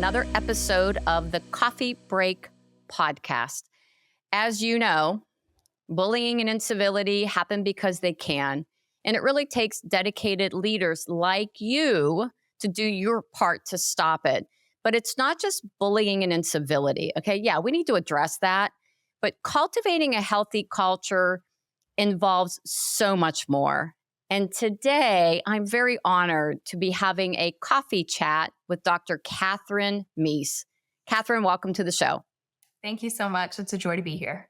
another episode of the Coffee Break Podcast. As you know, bullying and incivility happen because they can, and it really takes dedicated leaders like you to do your part to stop it. But it's not just bullying and incivility, okay? Yeah, we need to address that, but cultivating a healthy culture involves so much more. And today, I'm very honored to be having a coffee chat with Dr. Katherine Meese. Katherine, welcome to the show. Thank you so much. It's a joy to be here.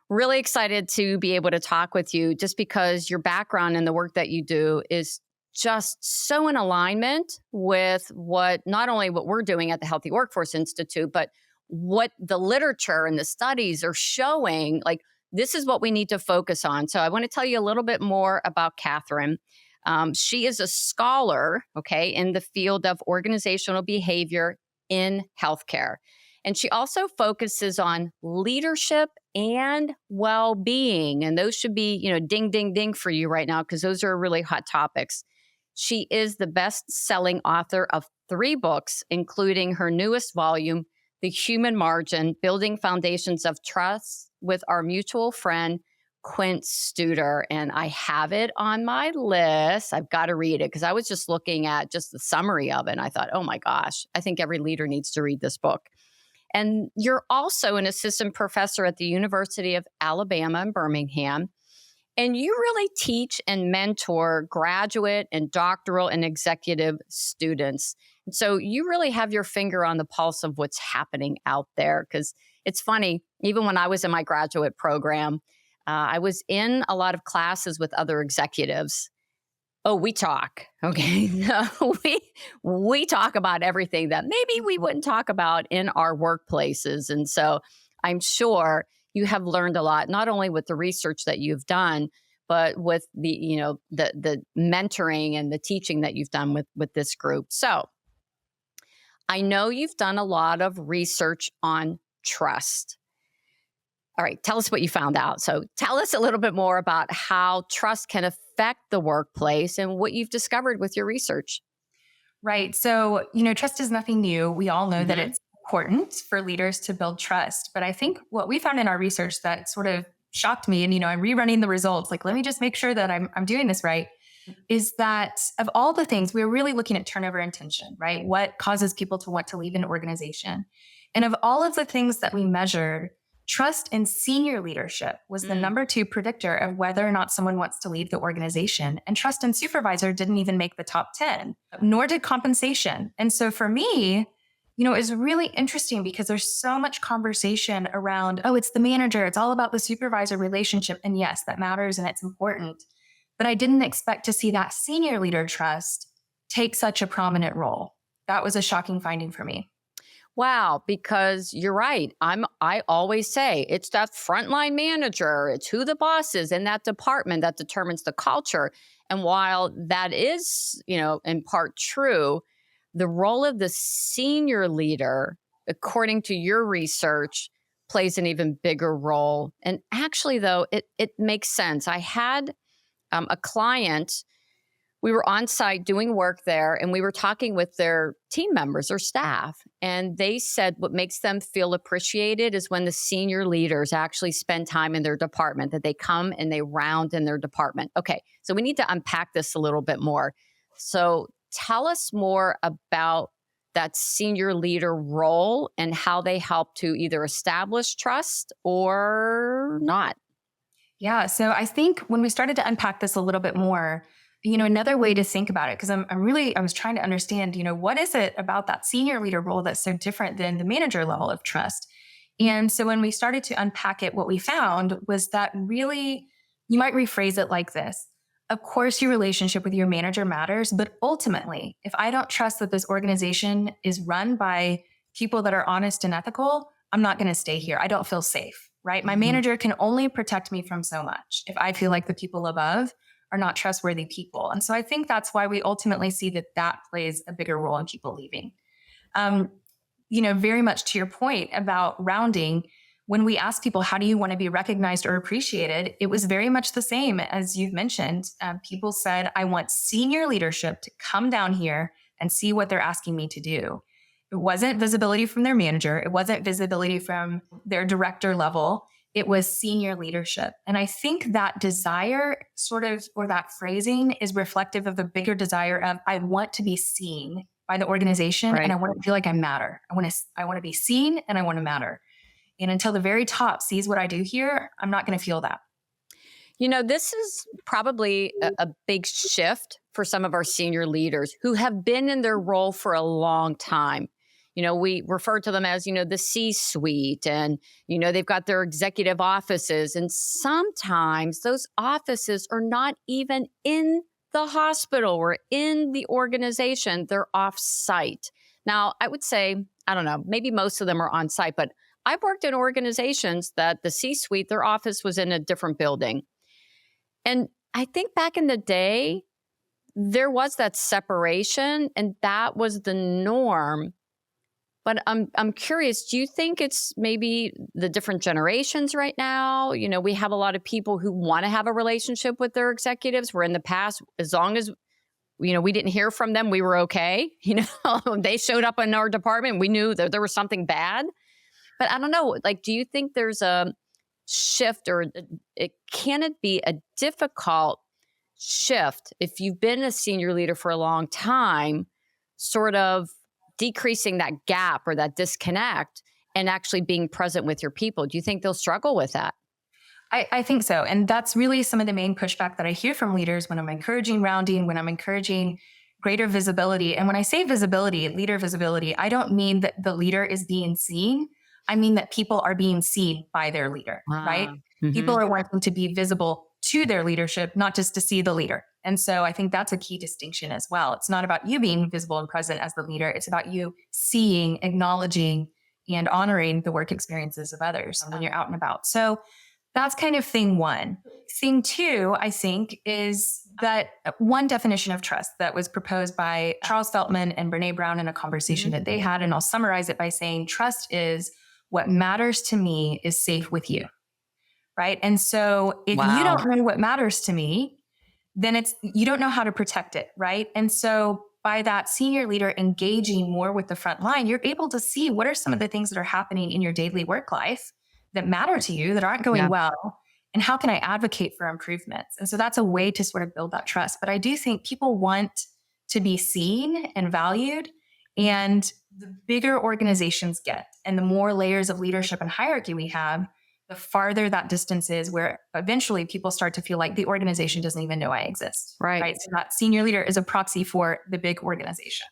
Really excited to be able to talk with you just because your background and the work that you do is just so in alignment with not only what we're doing at the Healthy Workforce Institute, but what the literature and the studies are showing. Like, this is what we need to focus on. So I want to tell you a little bit more about Katherine. She is a scholar, okay, in the field of organizational behavior in healthcare. And she also focuses on leadership and well-being. And those should be, ding, ding, ding for you right now, because those are really hot topics. She is the best-selling author of 3 books, including her newest volume, The Human Margin, Building Foundations of Trust with Our Mutual Friend, Quint Studer. And I have it on my list. I've got to read it because I was just looking at just the summary of it. And I thought, oh my gosh, I think every leader needs to read this book. And you're also an assistant professor at the University of Alabama in Birmingham. And you really teach and mentor graduate and doctoral and executive students. And so you really have your finger on the pulse of what's happening out there. Because it's funny, even when I was in my graduate program, I was in a lot of classes with other executives. Oh, we talk, okay? we talk about everything that maybe we wouldn't talk about in our workplaces. And so I'm sure you have learned a lot, not only with the research that you've done, but with the mentoring and the teaching that you've done with this group. So I know you've done a lot of research on trust. All right, tell us what you found out. So tell us a little bit more about how trust can affect the workplace and what you've discovered with your research. Right. So, trust is nothing new. We all know that it's important for leaders to build trust. But I think what we found in our research that sort of shocked me, and, I'm rerunning the results, like, let me just make sure that I'm doing this right, is that of all the things, we're really looking at turnover and tension, right? What causes people to want to leave an organization? And of all of the things that we measured, trust in senior leadership was the number 2 predictor of whether or not someone wants to leave the organization. And trust in supervisor didn't even make the top 10, nor did compensation. And so for me, it's really interesting because there's so much conversation around, oh, it's the manager, it's all about the supervisor relationship. And yes, that matters and it's important. But I didn't expect to see that senior leader trust take such a prominent role. That was a shocking finding for me. Wow, because you're right. I always say it's that frontline manager, it's who the boss is in that department that determines the culture. And while that is, in part true, the role of the senior leader, according to your research, plays an even bigger role. And actually, though, it makes sense. I had a client. We were on site doing work there, and we were talking with their team members or staff. And they said what makes them feel appreciated is when the senior leaders actually spend time in their department, that they come and they round in their department. Okay, so we need to unpack this a little bit more. So tell us more about that senior leader role and how they help to either establish trust or not. Yeah, so I think when we started to unpack this a little bit more, another way to think about it, because I was trying to understand, what is it about that senior leader role that's so different than the manager level of trust? And so when we started to unpack it, what we found was that really, you might rephrase it like this. Of course, your relationship with your manager matters, but ultimately, if I don't trust that this organization is run by people that are honest and ethical, I'm not going to stay here. I don't feel safe, right? My manager can only protect me from so much if I feel like the people above are not trustworthy people. And so I think that's why we ultimately see that plays a bigger role in people leaving. Very much to your point about rounding, when we ask people, how do you want to be recognized or appreciated? It was very much the same as you've mentioned. People said, I want senior leadership to come down here and see what they're asking me to do. It wasn't visibility from their manager. It wasn't visibility from their director level. It was senior leadership. And I think that desire sort of, or that phrasing is reflective of the bigger desire of, I want to be seen by the organization and Right. I want to feel like I matter. I want to be seen and I want to matter. And until the very top sees what I do here, I'm not going to feel that. This is probably a big shift for some of our senior leaders who have been in their role for a long time. We refer to them as, the C suite, and, they've got their executive offices. And sometimes those offices are not even in the hospital or in the organization, they're off site. Now, I would say, I don't know, maybe most of them are on site, but I've worked in organizations that the C suite, their office was in a different building. And I think back in the day, there was that separation and that was the norm. But I'm curious, do you think it's maybe the different generations right now? We have a lot of people who want to have a relationship with their executives, where in the past, as long as we didn't hear from them, we were okay. They showed up in our department, we knew that there was something bad. But I don't know, like, do you think there's a shift, or can it be a difficult shift if you've been a senior leader for a long time, sort of decreasing that gap or that disconnect and actually being present with your people? Do you think they'll struggle with that? I think so. And that's really some of the main pushback that I hear from leaders when I'm encouraging rounding, when I'm encouraging greater visibility. And when I say visibility, leader visibility, I don't mean that the leader is being seen. I mean that people are being seen by their leader, right? Mhm. People are wanting to be visible to their leadership, not just to see the leader. And so I think that's a key distinction as well. It's not about you being visible and present as the leader. It's about you seeing, acknowledging, and honoring the work experiences of others when you're out and about. So that's kind of thing one. Thing two, I think, is that one definition of trust that was proposed by Charles Feltman and Brene Brown in a conversation that they had. And I'll summarize it by saying, trust is what matters to me is safe with you. Right. And so if you don't know what matters to me, then you don't know how to protect it. Right. And so by that senior leader engaging more with the front line, you're able to see what are some of the things that are happening in your daily work life that matter to you, that aren't going well, and how can I advocate for improvements? And so that's a way to sort of build that trust. But I do think people want to be seen and valued. And the bigger organizations get and the more layers of leadership and hierarchy we have, the farther that distance is, where eventually people start to feel like the organization doesn't even know I exist. Right. So that senior leader is a proxy for the big organization.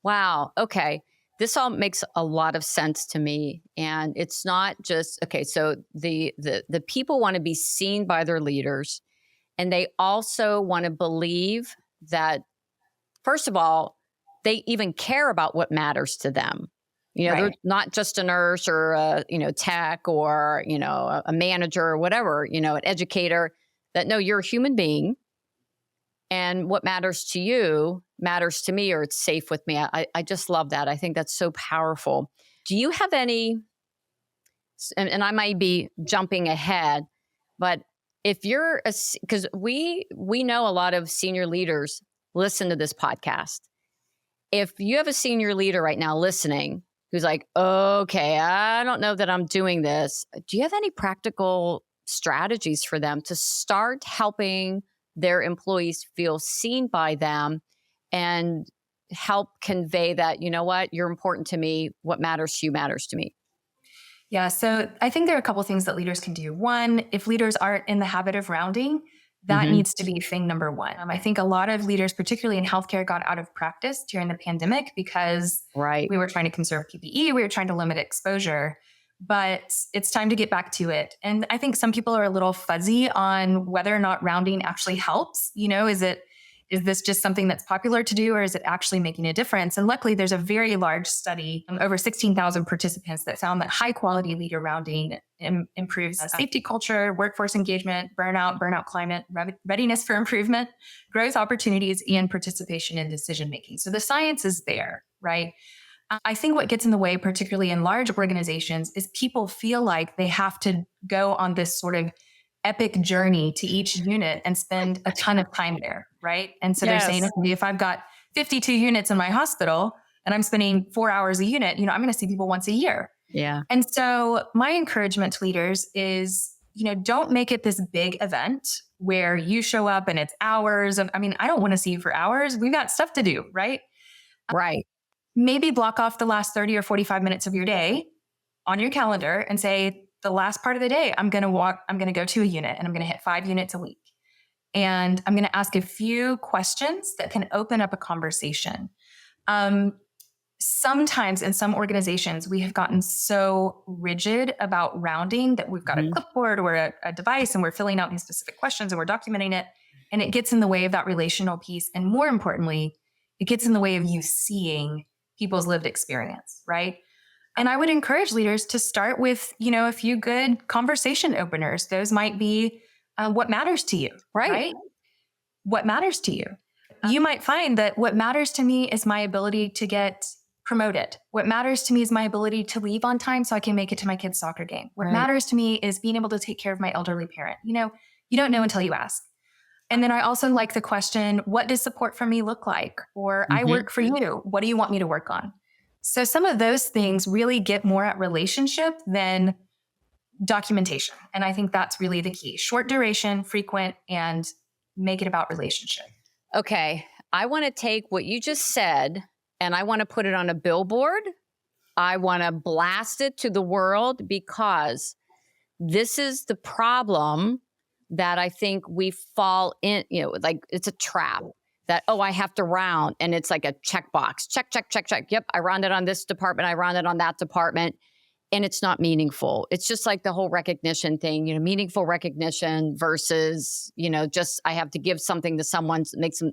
Wow. Okay. This all makes a lot of sense to me. And it's not just, okay, so the people want to be seen by their leaders, and they also want to believe that, first of all, they even care about what matters to them. They're not just a nurse or a, tech or, a manager or whatever, an educator, that no, you're a human being. And what matters to you matters to me, or it's safe with me. I just love that. I think that's so powerful. Do you have any, and I might be jumping ahead, but if you're, because we know a lot of senior leaders listen to this podcast. If you have a senior leader right now listening who's like, okay, I don't know that I'm doing this, do you have any practical strategies for them to start helping their employees feel seen by them and help convey that, you know what, you're important to me. What matters to you matters to me. Yeah. So I think there are a couple of things that leaders can do. One, if leaders aren't in the habit of rounding, that needs to be thing number one. I think a lot of leaders, particularly in healthcare, got out of practice during the pandemic because we were trying to conserve PPE, we were trying to limit exposure, but it's time to get back to it. And I think some people are a little fuzzy on whether or not rounding actually helps. Is this just something that's popular to do, or is it actually making a difference? And luckily, there's a very large study, over 16,000 participants, that found that high quality leader rounding improves safety culture, workforce engagement, burnout climate, readiness for improvement, growth opportunities, and participation in decision making. So the science is there, right? I think what gets in the way, particularly in large organizations, is people feel like they have to go on this sort of epic journey to each unit and spend a ton of time there, right? And so they're saying, okay, if I've got 52 units in my hospital and I'm spending 4 hours a unit, I'm going to see people once a year. Yeah. And so my encouragement to leaders is, don't make it this big event where you show up and it's hours of, I don't want to see you for hours. We've got stuff to do, right? Right. Maybe block off the last 30 or 45 minutes of your day on your calendar and say, the last part of the day, I'm going to go to a unit and I'm going to hit 5 units a week. And I'm going to ask a few questions that can open up a conversation. Sometimes in some organizations, we have gotten so rigid about rounding that we've got a clipboard or a device and we're filling out these specific questions and we're documenting it. And it gets in the way of that relational piece. And more importantly, it gets in the way of you seeing people's lived experience, right? And I would encourage leaders to start with, a few good conversation openers. Those might be what matters to you, right? What matters to you? You might find that what matters to me is my ability to get promoted. What matters to me is my ability to leave on time so I can make it to my kid's soccer game. What matters to me is being able to take care of my elderly parent. You don't know until you ask. And then I also like the question, what does support for me look like? Or I work for you. What do you want me to work on? So some of those things really get more at relationship than documentation. And I think that's really the key. Short duration, frequent, and make it about relationship. Okay. I want to take what you just said and I want to put it on a billboard. I want to blast it to the world because this is the problem that I think we fall in, like it's a trap that, I have to round. And it's like a checkbox. Check, check, check, check. Yep. I rounded on this department. I rounded on that department. And it's not meaningful. It's just like the whole recognition thing, meaningful recognition versus, just I have to give something to someone to make some,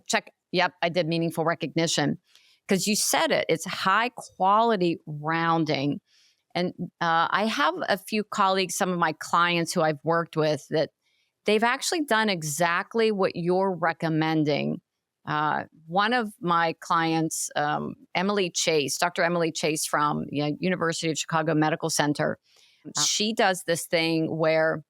check. Yep. I did meaningful recognition. Because you said it, it's high quality rounding. And I have a few colleagues, some of my clients who I've worked with that they've actually done exactly what you're recommending. One of my clients, Emily Chase, Dr. Emily Chase from University of Chicago Medical Center, she does this thing where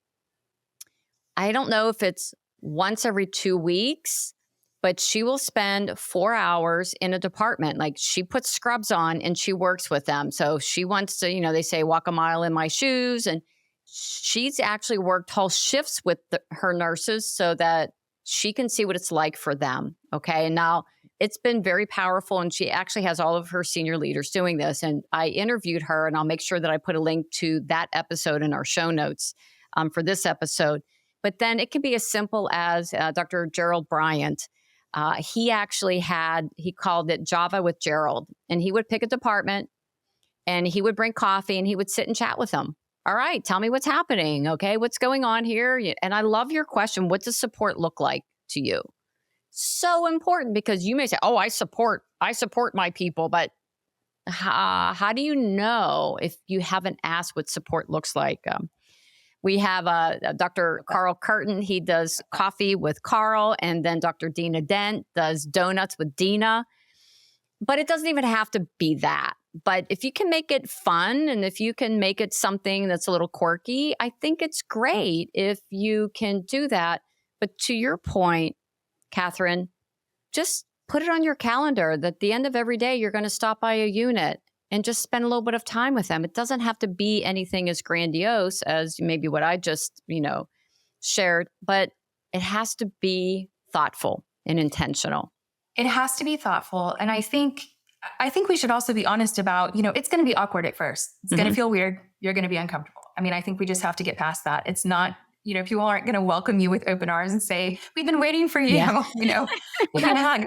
I don't know if it's once every 2 weeks, but she will spend 4 hours in a department. Like she puts scrubs on and she works with them. So she wants to, they say, walk a mile in my shoes. And she's actually worked whole shifts with her nurses so that she can see what it's like for them. Okay. And now it's been very powerful. And she actually has all of her senior leaders doing this. And I interviewed her and I'll make sure that I put a link to that episode in our show notes for this episode. But then it can be as simple as Dr. Gerald Bryant. He called it Java with Gerald. And he would pick a department and he would bring coffee and he would sit and chat with them. All right, tell me what's happening. Okay, what's going on here? And I love your question. What does support look like to you? So important because you may say, I support my people. But how do you know if you haven't asked what support looks like? We have Dr. Carl Curtin. He does coffee with Carl. And then Dr. Dina Dent does donuts with Dina. But it doesn't even have to be that. But if you can make it fun and if you can make it something that's a little quirky, I think it's great if you can do that. But to your point, Katherine, just put it on your calendar that at the end of every day, you're going to stop by a unit and just spend a little bit of time with them. It doesn't have to be anything as grandiose as maybe what I just, shared, but it has to be thoughtful and intentional. It has to be thoughtful. And I think we should also be honest about, it's going to be awkward at first. It's going to feel weird. You're going to be uncomfortable. I think we just have to get past that. It's not, people aren't going to welcome you with open arms and say, we've been waiting for you, we're going to hug.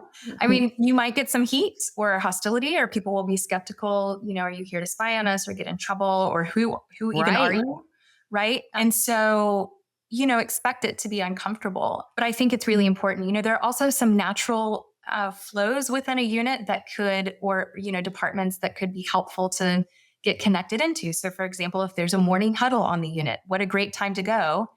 You might get some heat or hostility or people will be skeptical, are you here to spy on us or get in trouble or who even are you? Right. And so, expect it to be uncomfortable. But I think it's really important. There are also some natural flows within a unit that could, or, departments that could be helpful to get connected into. So for example, if there's a morning huddle on the unit, what a great time to go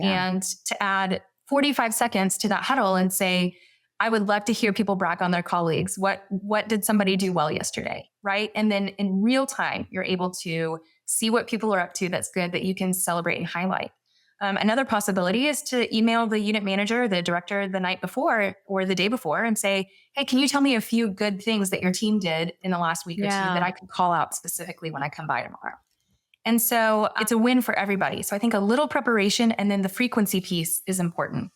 and to add 45 seconds to that huddle and say, I would love to hear people brag on their colleagues. What did somebody do well yesterday? Right. And then in real time, you're able to see what people are up to that's good that you can celebrate and highlight. Another possibility is to email the unit manager, the director the night before or the day before and say, hey, can you tell me a few good things that your team did in the last week or two that Yeah. I could call out specifically when I come by tomorrow? And so it's a win for everybody. So I think a little preparation and then the frequency piece is important.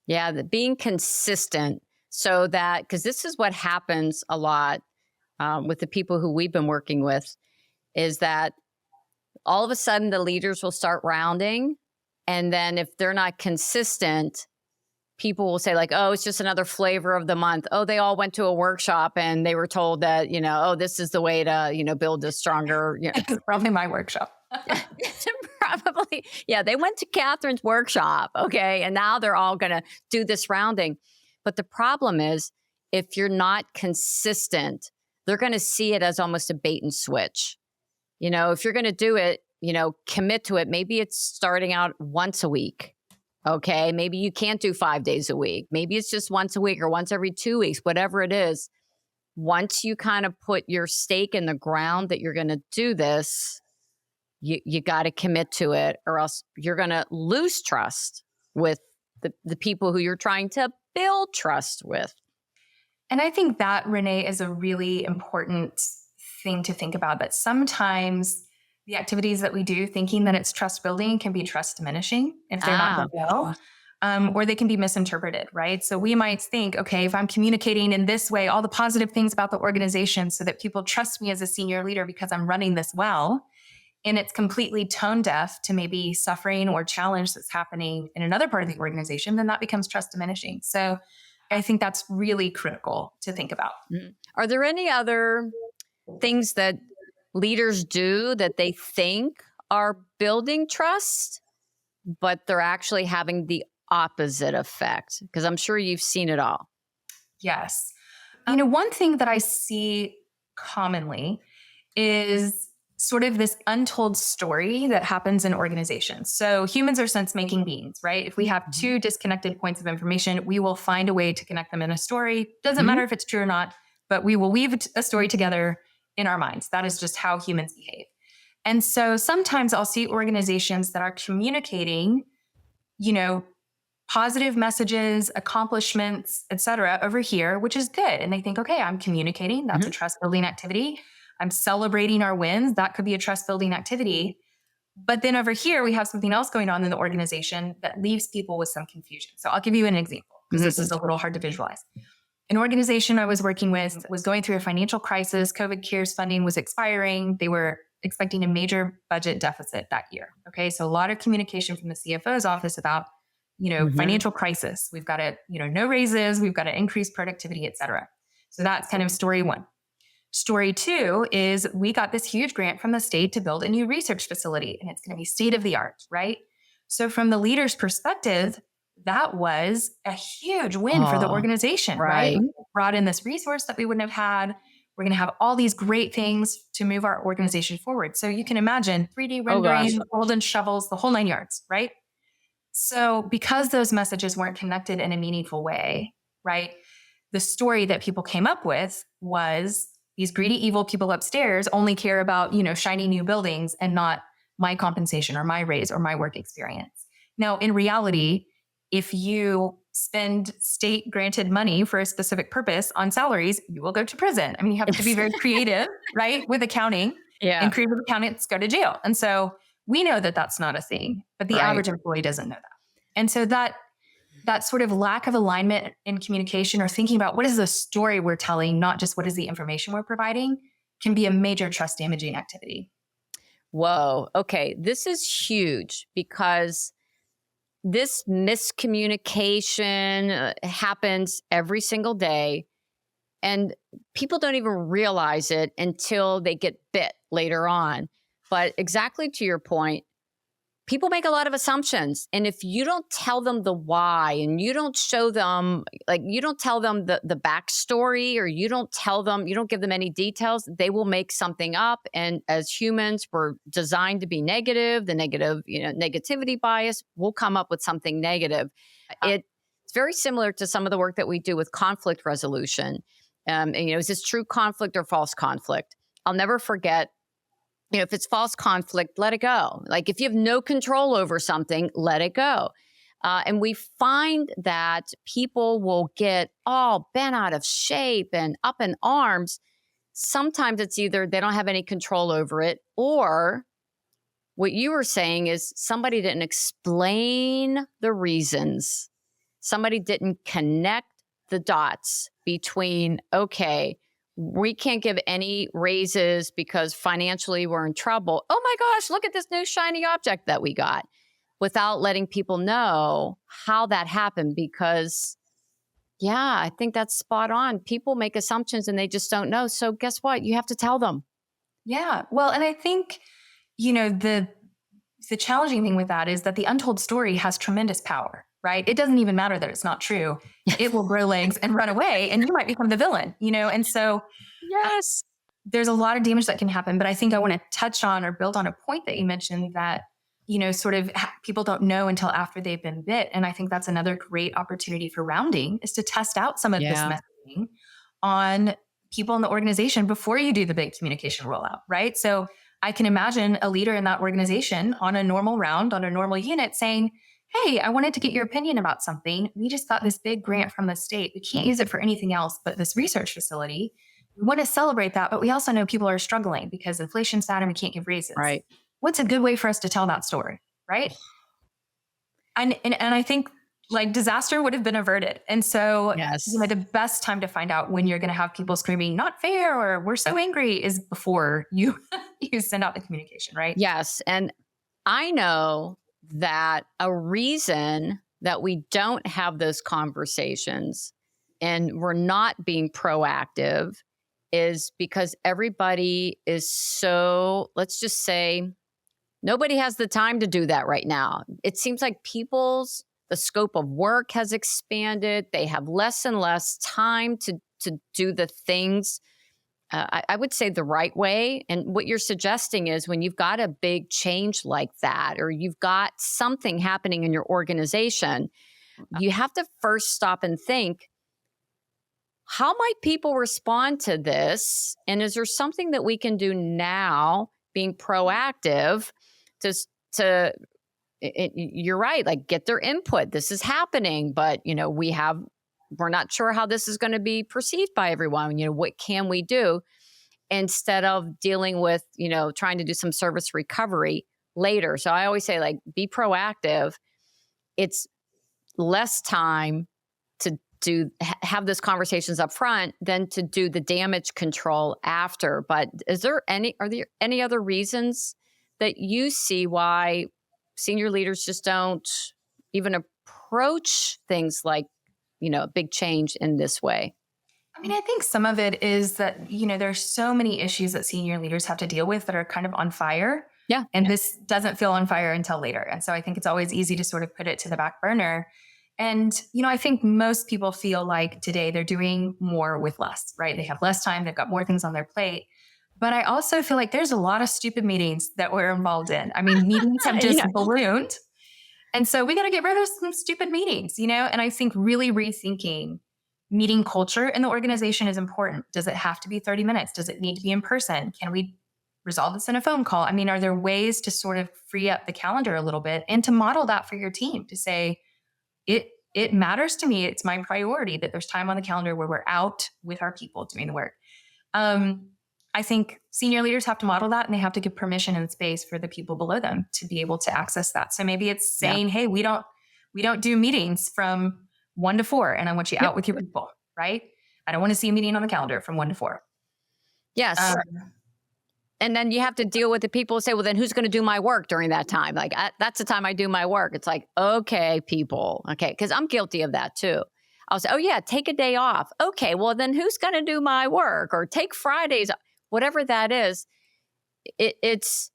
Yeah. Being consistent so that, because this is what happens a lot with the people who we've been working with, is that all of a sudden the leaders will start rounding. And then if they're not consistent, people will say like, oh, it's just another flavor of the month. Oh, they all went to a workshop and they were told that, oh, this is the way to, build a stronger, It's probably my workshop. probably. Yeah. They went to Catherine's workshop. Okay. And now they're all going to do this rounding. But the problem is if you're not consistent, they're going to see it as almost a bait and switch. If you're going to do it, commit to it. Maybe it's starting out once a week. Okay. Maybe you can't do 5 days a week. Maybe it's just once a week or once every 2 weeks, whatever it is. Once you kind of put your stake in the ground that you're going to do this, you got to commit to it, or else you're going to lose trust with the people who you're trying to build trust with. And I think that, Renee, is a really important thing to think about, that sometimes the activities that we do thinking that it's trust building can be trust diminishing if they're not done well, or they can be misinterpreted, right? So we might think, okay, if I'm communicating in this way, all the positive things about the organization so that people trust me as a senior leader because I'm running this well, and it's completely tone deaf to maybe suffering or challenge that's happening in another part of the organization, then that becomes trust diminishing. So I think that's really critical to think about. Are there any other things that leaders do that they think are building trust, but they're actually having the opposite effect? Because I'm sure you've seen it all. Yes. One thing that I see commonly is sort of this untold story that happens in organizations. So humans are sense-making beings, right? If we have two disconnected points of information, we will find a way to connect them in a story. Doesn't matter if it's true or not, but we will weave a story together in our minds. That is just how humans behave. And so sometimes I'll see organizations that are communicating, positive messages, accomplishments, et cetera, over here, which is good. And they think, okay, I'm communicating. That's a trust building activity. I'm celebrating our wins. That could be a trust building activity. But then over here, we have something else going on in the organization that leaves people with some confusion. So I'll give you an example because this is a little hard to visualize. An organization I was working with was going through a financial crisis. COVID cares funding was expiring. They were expecting a major budget deficit that year. Okay. So a lot of communication from the CFO's office about, financial crisis. We've got to, no raises. We've got to increase productivity, et cetera. So that's kind of story one. Story two is we got this huge grant from the state to build a new research facility, and it's going to be state of the art, right? So from the leader's perspective, that was a huge win for the organization, right? We brought in this resource that we wouldn't have had. We're going to have all these great things to move our organization forward. So you can imagine 3D rendering, golden shovels, the whole 9 yards, right? So because those messages weren't connected in a meaningful way, right? The story that people came up with was these greedy, evil people upstairs only care about, shiny new buildings and not my compensation or my raise or my work experience. Now, in reality, if you spend state granted money for a specific purpose on salaries, you will go to prison. I mean, you have to be very creative, right? With accounting. Yeah. And creative accountants go to jail. And so we know that that's not a thing, but the average employee doesn't know that. And so that sort of lack of alignment in communication or thinking about what is the story we're telling, not just what is the information we're providing, can be a major trust damaging activity. Whoa. Okay. This is huge because this miscommunication happens every single day, and people don't even realize it until they get bit later on. But exactly to your point, people make a lot of assumptions. And if you don't tell them the why, and you don't show them, you don't tell them the backstory, or you don't give them any details, they will make something up. And as humans, we're designed to be negative. The negative, negativity bias will come up with something negative. It's very similar to some of the work that we do with conflict resolution. Is this true conflict or false conflict? I'll never forget if it's false conflict, let it go. Like if you have no control over something, let it go. And we find that people will get all bent out of shape and up in arms. Sometimes it's either they don't have any control over it, or what you were saying is somebody didn't explain the reasons. Somebody didn't connect the dots between, okay, we can't give any raises because financially we're in trouble. Oh my gosh, look at this new shiny object that we got, without letting people know how that happened. Because, yeah, I think that's spot on. People make assumptions and they just don't know. So guess what? You have to tell them. Yeah. Well, and I think, the challenging thing with that is that the untold story has tremendous power, right? It doesn't even matter that it's not true. It will grow legs and run away, and you might become the villain, And so Yes. there's a lot of damage that can happen. But I think I want to touch on or build on a point that you mentioned that, people don't know until after they've been bit. And I think that's another great opportunity for rounding, is to test out some of this messaging on people in the organization before you do the big communication rollout, right? So I can imagine a leader in that organization on a normal round, on a normal unit saying, hey, I wanted to get your opinion about something. We just got this big grant from the state. We can't use it for anything else but this research facility. We want to celebrate that, but we also know people are struggling because inflation's bad and we can't give raises. Right. What's a good way for us to tell that story, right? And I think like disaster would have been averted. And so Yes. the best time to find out when you're going to have people screaming, not fair, or we're so angry, is before you you send out the communication, right? Yes. And I know that a reason that we don't have those conversations and we're not being proactive is because everybody is so, let's just say, nobody has the time to do that right now. It seems like the scope of work has expanded. They have less and less time to do the things, I would say, the right way. And what you're suggesting is when you've got a big change like that, or you've got something happening in your organization, you have to first stop and think, how might people respond to this? And is there something that we can do now, being proactive, you're right, like get their input. This is happening, but we're not sure how this is going to be perceived by everyone. What can we do instead of dealing with, trying to do some service recovery later? So I always say, like, be proactive. It's less time to have those conversations up front than to do the damage control after. But are there any other reasons that you see why senior leaders just don't even approach things like, a big change in this way? I mean, I think some of it is that, there's so many issues that senior leaders have to deal with that are kind of on fire. Yeah. And this doesn't feel on fire until later. And so I think it's always easy to sort of put it to the back burner. And, I think most people feel like today they're doing more with less, right? They have less time. They've got more things on their plate. But I also feel like there's a lot of stupid meetings that we're involved in. I mean, meetings have just ballooned. And so we got to get rid of some stupid meetings, and I think really rethinking meeting culture in the organization is important. Does it have to be 30 minutes? Does it need to be in person? Can we resolve this in a phone call? I mean, are there ways to sort of free up the calendar a little bit and to model that for your team, to say, it matters to me. It's my priority that there's time on the calendar where we're out with our people doing the work. I think senior leaders have to model that, and they have to give permission and space for the people below them to be able to access that. So maybe it's saying, hey, we don't do meetings from 1 to 4, and I want you out with your people, right? I don't want to see a meeting on the calendar from 1 to 4. Yes. And then you have to deal with the people who say, well, then who's going to do my work during that time? Like, that's the time I do my work. It's like, okay, people. Okay. Because I'm guilty of that too. I'll say, oh yeah, take a day off. Okay. Well, then who's going to do my work? Or take Fridays, whatever that is. It's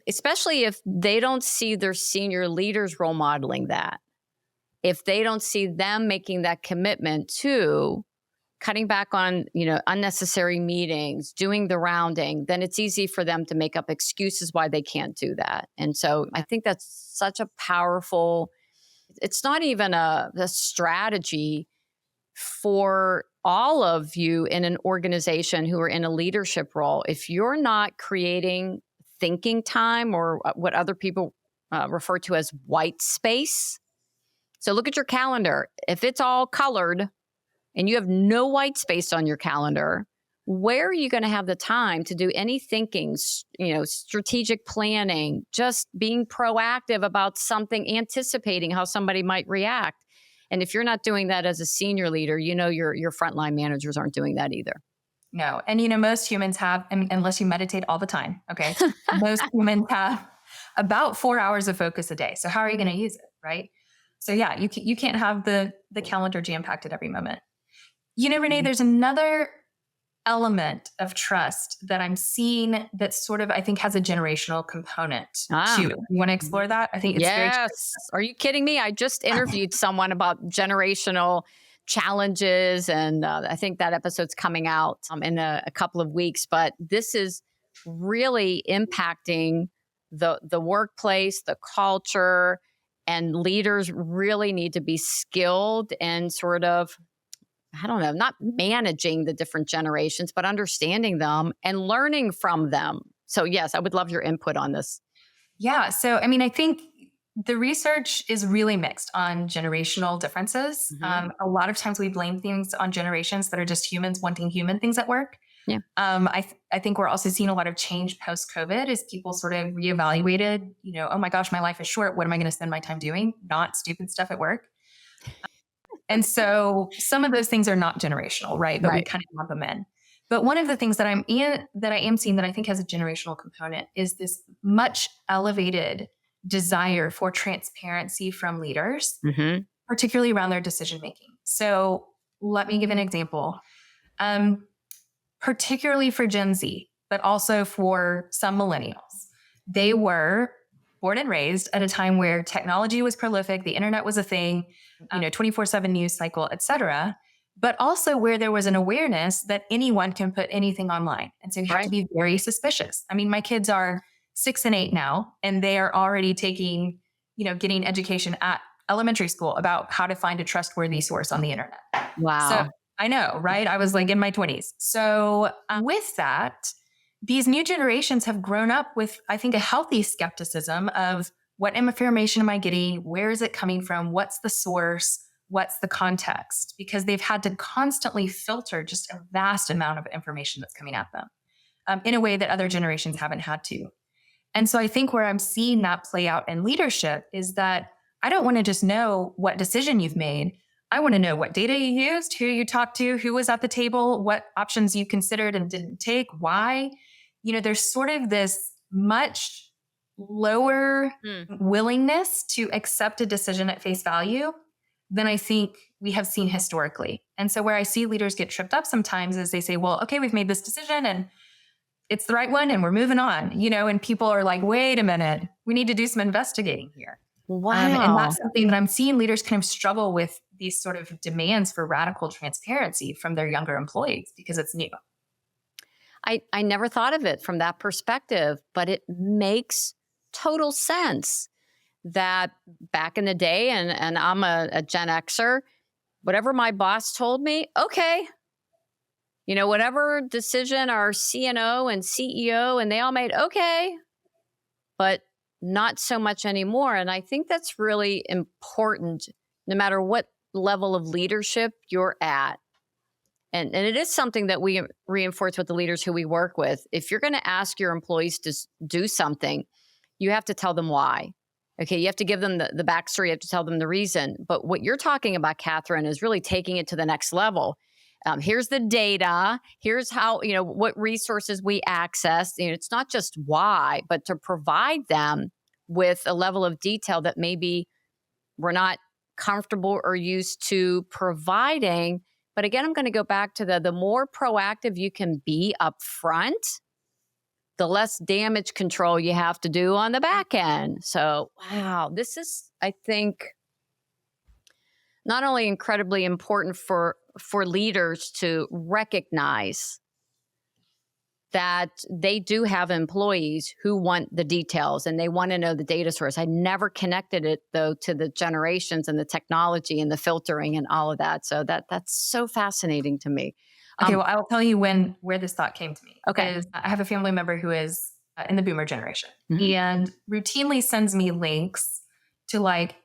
especially if they don't see their senior leaders role modeling that, if they don't see them making that commitment to cutting back on, unnecessary meetings, doing the rounding, then it's easy for them to make up excuses why they can't do that. And so I think that's such a powerful, it's not even a strategy for all of you in an organization who are in a leadership role, if you're not creating thinking time, or what other people refer to as white space. So look at your calendar. If it's all colored and you have no white space on your calendar, where are you going to have the time to do any thinking, strategic planning, just being proactive about something, anticipating how somebody might react? And if you're not doing that as a senior leader, your frontline managers aren't doing that either. No. And, most humans have, unless you meditate all the time, okay, most humans have about 4 hours of focus a day. So how are you going to use it, right? So yeah, you can't have the calendar jam-packed at every moment. Renee, there's another element of trust that I'm seeing that sort of, I think, has a generational component to it. You want to explore that? I think it's very true. Are you kidding me? I just interviewed someone about generational challenges, and I think that episode's coming out in a couple of weeks. But this is really impacting the workplace, the culture, and leaders really need to be skilled and sort of, I don't know, not managing the different generations, but understanding them and learning from them. So yes, I would love your input on this. Yeah. So, I think the research is really mixed on generational differences. Mm-hmm. A lot of times we blame things on generations that are just humans wanting human things at work. Yeah. I think we're also seeing a lot of change post-COVID as people sort of reevaluated, oh my gosh, my life is short. What am I going to spend my time doing? Not stupid stuff at work. And so some of those things are not generational, right? But we kind of lump them in. But one of the things that I am seeing that I think has a generational component is this much elevated desire for transparency from leaders, mm-hmm. particularly around their decision making. So let me give an example. Particularly for Gen Z, but also for some millennials, they were born and raised at a time where technology was prolific, the internet was a thing, 24/7 news cycle, et cetera, but also where there was an awareness that anyone can put anything online. And so you have to be very suspicious. My kids are 6 and 8 now, and they are already taking, getting education at elementary school about how to find a trustworthy source on the internet. Wow. So I know, right? I was like in my 20s. So with that, these new generations have grown up with, I think, a healthy skepticism of what information am I getting? Where is it coming from? What's the source? What's the context? Because they've had to constantly filter just a vast amount of information that's coming at them in a way that other generations haven't had to. And so I think where I'm seeing that play out in leadership is that I don't want to just know what decision you've made. I want to know what data you used, who you talked to, who was at the table, what options you considered and didn't take, why. There's sort of this much lower willingness to accept a decision at face value than I think we have seen historically. And so where I see leaders get tripped up sometimes is they say, well, okay, we've made this decision and it's the right one and we're moving on, and people are like, wait a minute, we need to do some investigating here. Wow. And that's something that I'm seeing leaders kind of struggle with, these sort of demands for radical transparency from their younger employees because it's new. I never thought of it from that perspective, but it makes total sense that back in the day, and I'm a Gen Xer, whatever my boss told me, okay. Whatever decision our CNO and CEO and they all made, okay. But not so much anymore. And I think that's really important, no matter what level of leadership you're at. And it is something that we reinforce with the leaders who we work with. If you're going to ask your employees to do something, you have to tell them why. Okay, you have to give them the backstory, you have to tell them the reason. But what you're talking about, Katherine, is really taking it to the next level. Here's the data. Here's how, what resources we access. It's not just why, but to provide them with a level of detail that maybe we're not comfortable or used to providing. But again, I'm going to go back to the more proactive you can be up front, the less damage control you have to do on the back end. So, wow, this is, I think, not only incredibly important for leaders to recognize that they do have employees who want the details and they want to know the data source. I never connected it though to the generations and the technology and the filtering and all of that. So that's so fascinating to me. Okay, well, I'll tell you where this thought came to me. Okay. Is I have a family member who is in the boomer generation Mhm. and routinely sends me links to like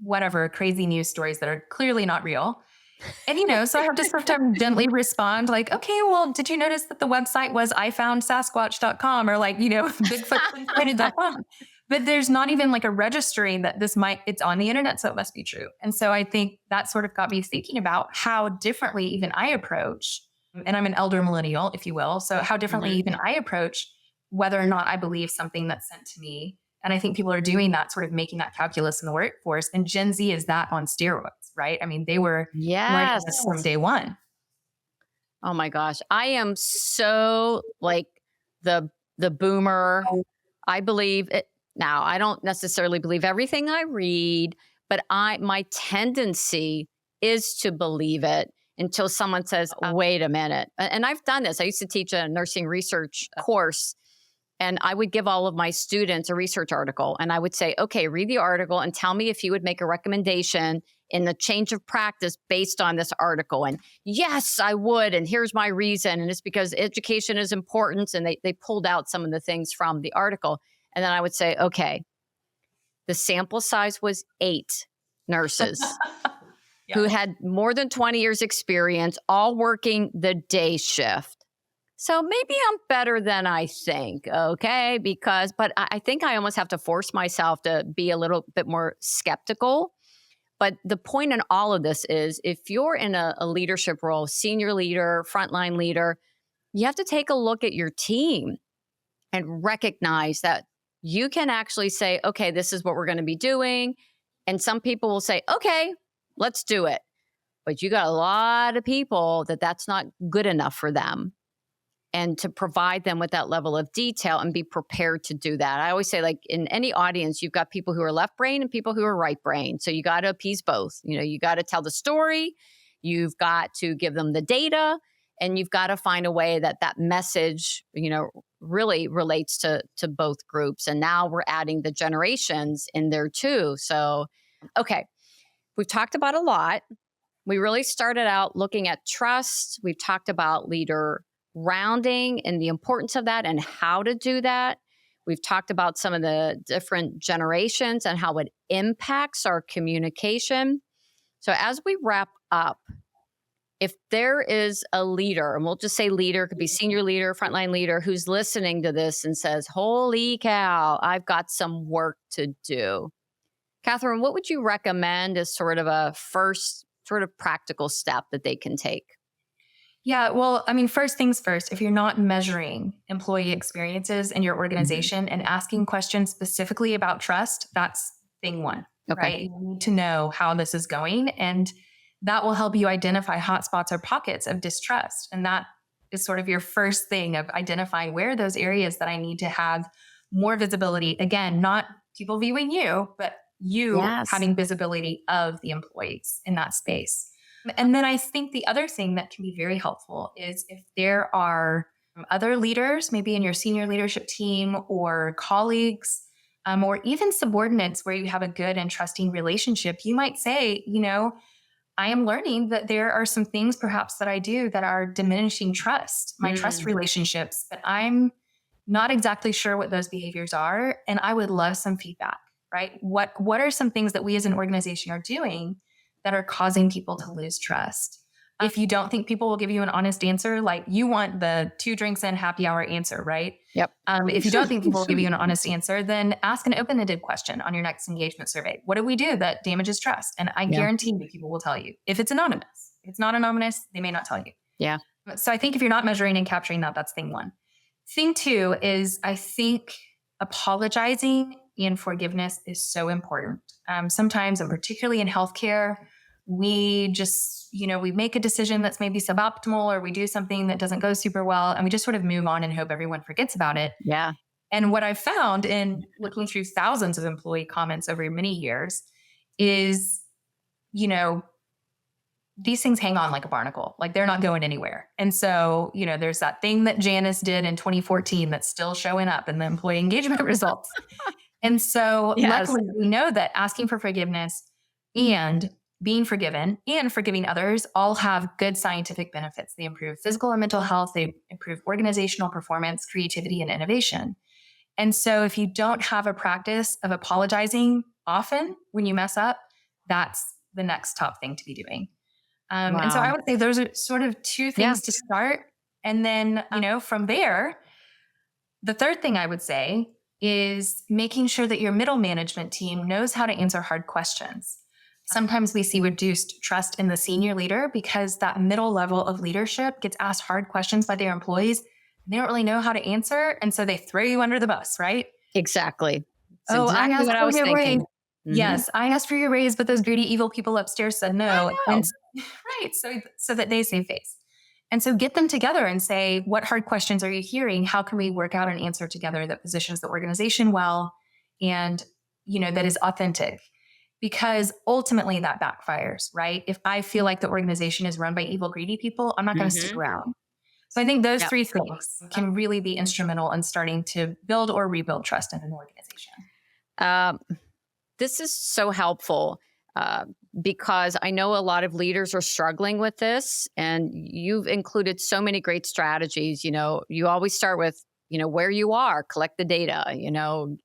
whatever crazy news stories that are clearly not real. And, so I have to sometimes gently respond like, okay, well, did you notice that the website was ifoundsasquatch.com or like, Bigfoot.com? But there's not even like a registering that it's on the internet, so it must be true. And so I think that sort of got me thinking about how differently even I approach, and I'm an elder millennial, if you will. So how differently even I approach whether or not I believe something that's sent to me. And I think people are doing that, sort of making that calculus in the workforce. And Gen Z is that on steroids, right? I mean, they were learning this from day one. Oh my gosh. I am so like the boomer. I believe it. Now, I don't necessarily believe everything I read, but my tendency is to believe it until someone says, wait a minute. And I've done this. I used to teach a nursing research course. And I would give all of my students a research article. And I would say, okay, read the article and tell me if you would make a recommendation in the change of practice based on this article. And yes, I would. And here's my reason. And it's because education is important. And they pulled out some of the things from the article. And then I would say, okay, the sample size was 8 nurses who had more than 20 years experience, all working the day shift. So maybe I'm better than I think, okay? But I think I almost have to force myself to be a little bit more skeptical. But the point in all of this is if you're in a leadership role, senior leader, frontline leader, you have to take a look at your team and recognize that you can actually say, okay, this is what we're going to be doing. And some people will say, okay, let's do it. But you got a lot of people that's not good enough for them. And to provide them with that level of detail and be prepared to do that. I always say, like in any audience, you've got people who are left brain and people who are right brain. So you got to appease both. You got to tell the story, you've got to give them the data, and you've got to find a way that message, really relates to both groups. And now we're adding the generations in there too. So, okay, we've talked about a lot. We really started out looking at trust. We've talked about leader rounding and the importance of that and how to do that. We've talked about some of the different generations and how it impacts our communication. So as we wrap up, if there is a leader, and we'll just say leader, could be senior leader, frontline leader, who's listening to this and says, holy cow, I've got some work to do. Katherine, what would you recommend as sort of a first sort of practical step that they can take? Yeah, well, I mean, first things first, if you're not measuring employee experiences in your organization and asking questions specifically about trust, that's thing one, right? You need to know how this is going, and that will help you identify hotspots or pockets of distrust. And that is sort of your first thing of identifying where are those areas that I need to have more visibility. Again, not people viewing you, but you having visibility of the employees in that space. And then I think the other thing that can be very helpful is if there are other leaders, maybe in your senior leadership team or colleagues, or even subordinates where you have a good and trusting relationship, you might say, I am learning that there are some things perhaps that I do that are diminishing trust, my trust relationships, but I'm not exactly sure what those behaviors are. And I would love some feedback, right? What are some things that we as an organization are doing that are causing people to lose trust? If you don't think people will give you an honest answer, like you want the 2 drinks and happy hour answer, right? Yep. If you don't think people will give you an honest answer, then ask an open-ended question on your next engagement survey. What do we do that damages trust? And I guarantee you people will tell you. If it's anonymous. If it's not anonymous, they may not tell you. Yeah. So I think if you're not measuring and capturing that, that's thing one. Thing two is I think apologizing and forgiveness is so important. Sometimes, and particularly in healthcare, we just, we make a decision that's maybe suboptimal, or we do something that doesn't go super well, and we just sort of move on and hope everyone forgets about it. Yeah. And what I've found in looking through thousands of employee comments over many years is, these things hang on like a barnacle, like they're not going anywhere. And so, there's that thing that Janice did in 2014 that's still showing up in the employee engagement results. And so Yes. luckily we know that asking for forgiveness and being forgiven and forgiving others all have good scientific benefits. They improve physical and mental health. They improve organizational performance, creativity, and innovation. And so if you don't have a practice of apologizing often when you mess up, that's the next top thing to be doing. And so Wow. I would say those are sort of two things to start. And then, from there, the third thing I would say is making sure that your middle management team knows how to answer hard questions. Sometimes we see reduced trust in the senior leader because that middle level of leadership gets asked hard questions by their employees. And they don't really know how to answer. And so they throw you under the bus, right? Exactly. It's Oh, I exactly asked what I for was your raise. thinking. Mhm. Yes, I asked for your raise, but those greedy, evil people upstairs said I no. And know. right, so that they save face. And so get them together and say, what hard questions are you hearing? How can we work out an answer together that positions the organization well and, that is authentic? Because ultimately that backfires, right? If I feel like the organization is run by evil, greedy people, I'm not going to stick Mhm. around. So I think those Yep. three things can really be instrumental in starting to build or rebuild trust in an organization. Um, this is so helpful uh, because I know a lot of leaders are struggling with this, and you've included so many great strategies. You always start with, where you are, collect the data,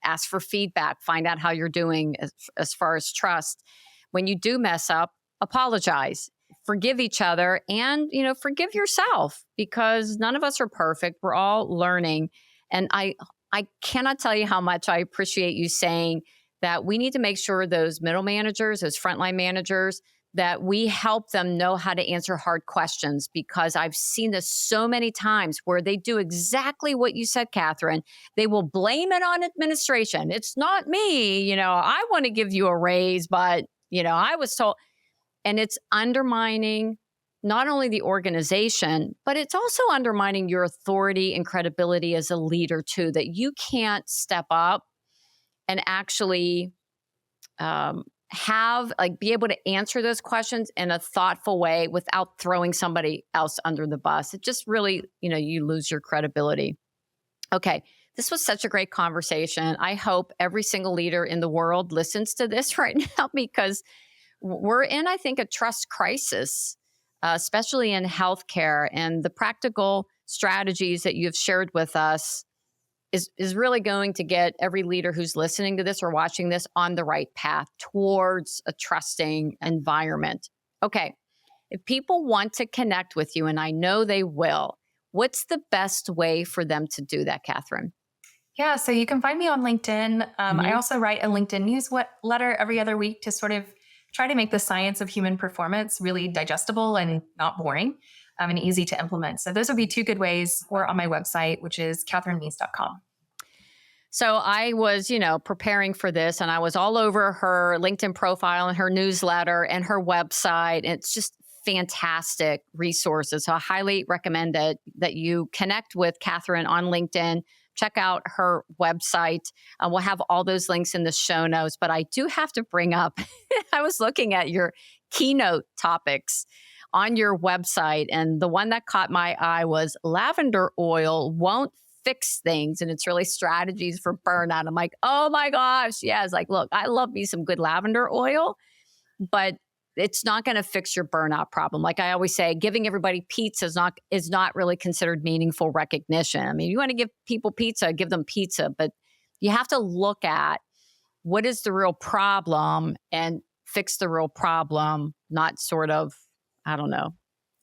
ask for feedback, find out how you're doing as far as trust. When you do mess up, apologize, forgive each other, and, forgive yourself because none of us are perfect. We're all learning. And I cannot tell you how much I appreciate you saying that we need to make sure those middle managers, those frontline managers, that we help them know how to answer hard questions because I've seen this so many times where they do exactly what you said, Katherine. They will blame it on administration. It's not me. I want to give you a raise, but, I was told. And it's undermining not only the organization, but it's also undermining your authority and credibility as a leader, too, that you can't step up and actually be able to answer those questions in a thoughtful way without throwing somebody else under the bus. It just really, you lose your credibility. Okay. This was such a great conversation. I hope every single leader in the world listens to this right now because we're in, I think, a trust crisis, especially in healthcare. And the practical strategies that you've shared with us is really going to get every leader who's listening to this or watching this on the right path towards a trusting environment. Okay. If people want to connect with you, and I know they will, what's the best way for them to do that, Katherine? Yeah, so you can find me on LinkedIn. I Mhm. also write a LinkedIn newsletter every other week to sort of try to make the science of human performance really digestible and not boring and easy to implement. So those would be two good ways, or on my website, which is katherinemeese.com. So I was, preparing for this and I was all over her LinkedIn profile and her newsletter and her website. And it's just fantastic resources. So I highly recommend that you connect with Katherine on LinkedIn. Check out her website. We'll have all those links in the show notes. But I do have to bring up, I was looking at your keynote topics on your website. And the one that caught my eye was lavender oil won't fix things. And it's really strategies for burnout. I'm like, oh my gosh. Yeah. It's like, look, I love me some good lavender oil, but it's not going to fix your burnout problem. Like I always say, giving everybody pizza is not really considered meaningful recognition. I mean, you want to give people pizza, give them pizza, but you have to look at what is the real problem and fix the real problem, not sort of, I don't know.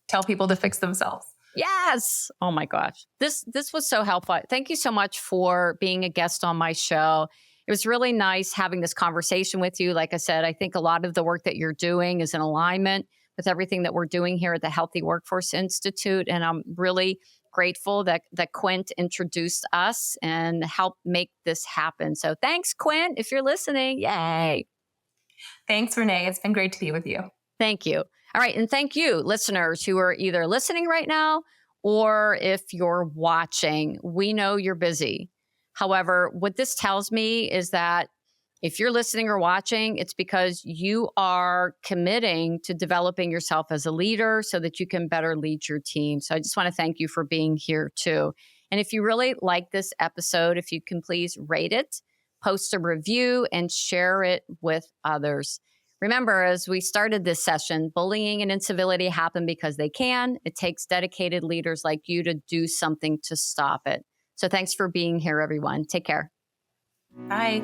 Tell people to fix themselves. Yes. Oh my gosh. This was so helpful. Thank you so much for being a guest on my show. It was really nice having this conversation with you. Like I said, I think a lot of the work that you're doing is in alignment with everything that we're doing here at the Healthy Workforce Institute. And I'm really grateful that Quint introduced us and helped make this happen. So thanks, Quint, if you're listening. Yay. Thanks, Renee. It's been great to be with you. Thank you. All right. And thank you, listeners who are either listening right now or if you're watching. We know you're busy. However, what this tells me is that If you're listening or watching, it's because you are committing to developing yourself as a leader so that you can better lead your team. So I just want to thank you for being here too. And if you really like this episode, if you can please rate it, post a review, and share it with others. Remember, as we started this session, bullying and incivility happen because they can. It takes dedicated leaders like you to do something to stop it. So thanks for being here, everyone. Take care. Bye.